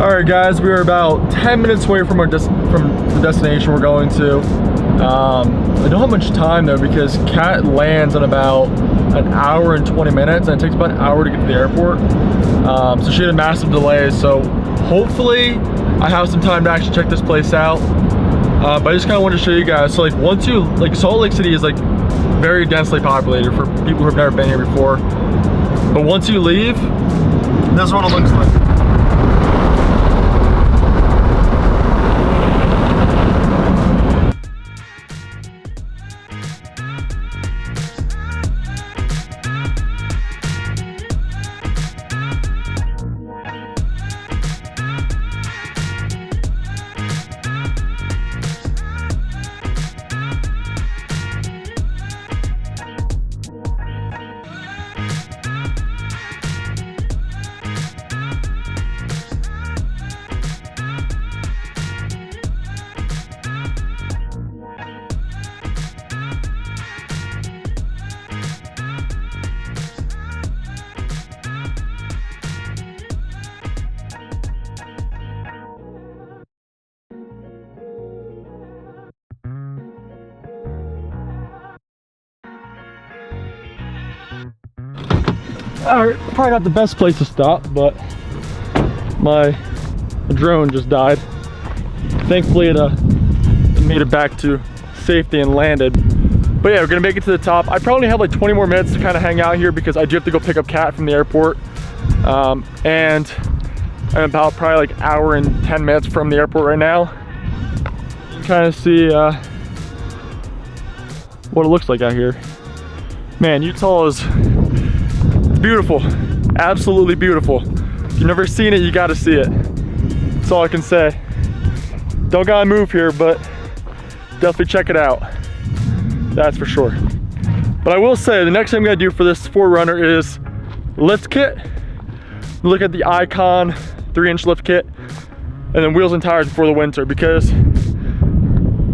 All right, guys, we are about 10 minutes away from from the destination we're going to. I don't have much time though because Kat lands in about an hour and 20 minutes, and it takes about an hour to get to the airport. So she had a massive delay. So hopefully I have some time to actually check this place out. But I just kind of wanted to show you guys. So like once you, like Salt Lake City is like very densely populated for people who have never been here before. But once you leave, this is what it looks like. Alright, probably not the best place to stop, but my drone just died. Thankfully it made it back to safety and landed. But yeah, we're gonna make it to the top. I probably have like 20 more minutes to kind of hang out here because I do have to go pick up Kat from the airport. And I'm about probably like an hour and 10 minutes from the airport right now. You can kind of see what it looks like out here. Man, Utah is beautiful, absolutely beautiful. If you've never seen it, you gotta see it. That's all I can say. Don't gotta move here, but definitely check it out. That's for sure. But I will say, the next thing I'm gonna do for this 4Runner is lift kit. Look at the Icon 3-inch lift kit, and then wheels and tires before the winter, because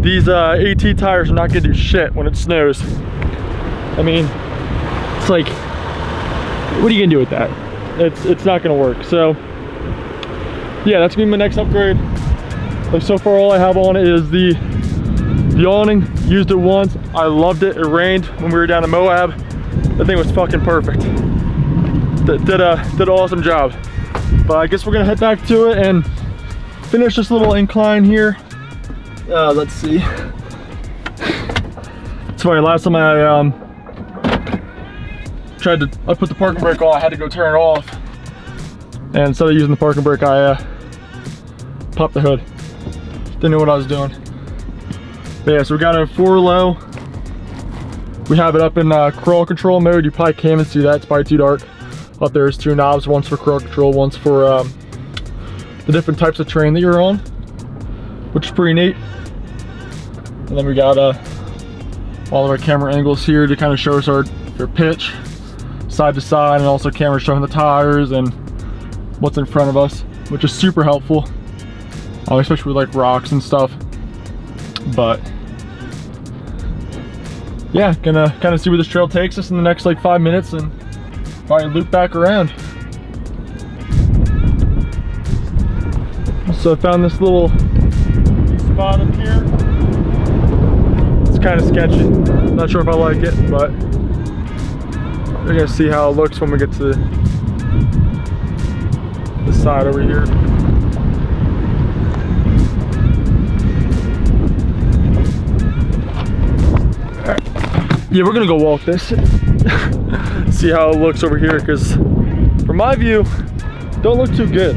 these AT tires are not gonna do shit when it snows. I mean, it's like, what are you gonna do with that? It's not gonna work. So yeah, that's gonna be my next upgrade. Like so far all I have on it is the awning. Used it once, I loved it. It rained when we were down in Moab. That thing was fucking perfect. Did an awesome job. But I guess we're gonna head back to it and finish this little incline here. Let's see. Sorry, last time I put the parking brake on, I had to go turn it off. And instead of using the parking brake, I popped the hood. Didn't know what I was doing. But yeah, so we got a 4 low. We have it up in crawl control mode. You probably can't even see that, it's probably too dark. Up there's 2 knobs, one's for crawl control, one's for the different types of terrain that you're on, which is pretty neat. And then we got all of our camera angles here to kind of show us our pitch, side to side, and also camera showing the tires and what's in front of us, which is super helpful, especially with like rocks and stuff. But yeah, gonna kind of see where this trail takes us in the next like 5 minutes and probably loop back around. So I found this little spot up here. It's kind of sketchy, not sure if I like it, but we're gonna see how it looks when we get to the side over here. Right. Yeah, we're gonna go walk this. See how it looks over here, because from my view, don't look too good.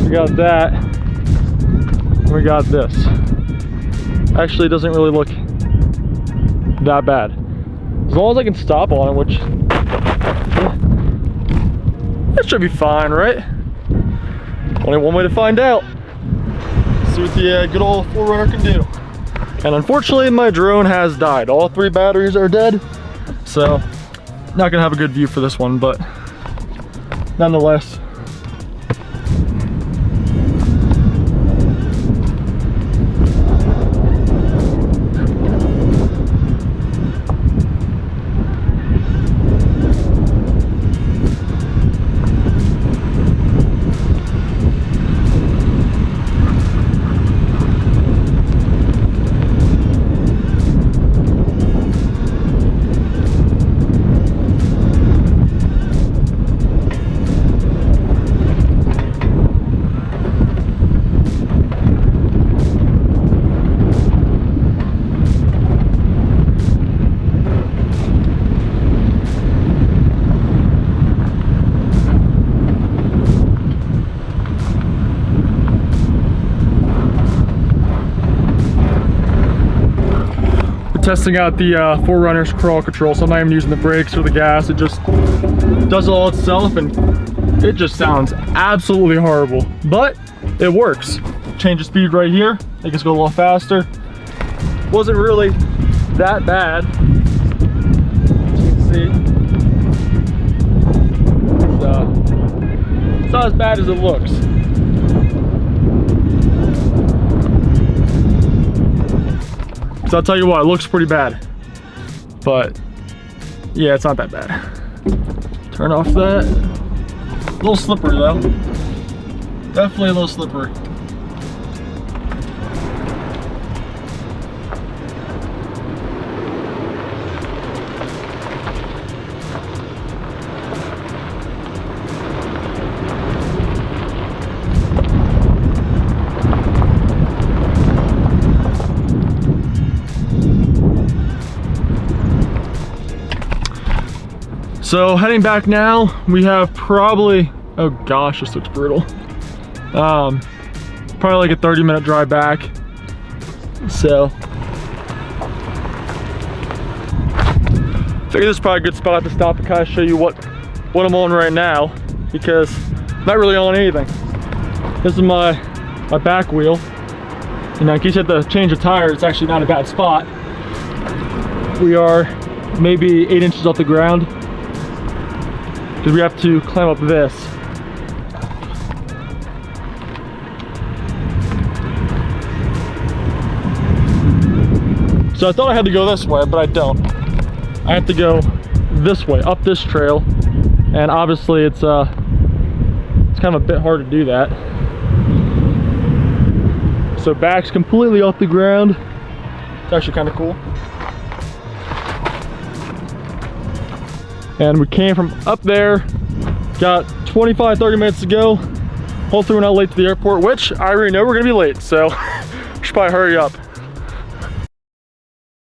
We got that, and we got this. Actually, it doesn't really look that bad. As long as I can stop on it, which that should be fine, right? Only one way to find out. See what the good old 4Runner can do. And unfortunately, my drone has died. All 3 batteries are dead, so not gonna have a good view for this one, but nonetheless. testing out the 4Runner's crawl control, so I'm not even using the brakes or the gas. It just does it all itself, and it just sounds absolutely horrible, but it works. Change the speed right here, make us go a little faster. Wasn't really that bad, as you can see. It's not as bad as it looks. So I'll tell you what, it looks pretty bad, but yeah, it's not that bad. Turn off that. A little slippery though. Definitely a little slippery. So heading back now, we have probably, oh gosh, this looks brutal. Probably like a 30-minute drive back. So, figure this is probably a good spot to stop and kind of show you what I'm on right now, because I'm not really on anything. This is my back wheel. You know, in case you have to change a tire, it's actually not a bad spot. We are maybe 8 inches off the ground, because we have to climb up this. So I thought I had to go this way, but I don't. I have to go this way, up this trail, and obviously it's kind of a bit hard to do that. So back's completely off the ground. It's actually kind of cool. And we came from up there, got 25-30 minutes to go. Hopefully we're not late to the airport, which I already know we're gonna be late, so we should probably hurry up.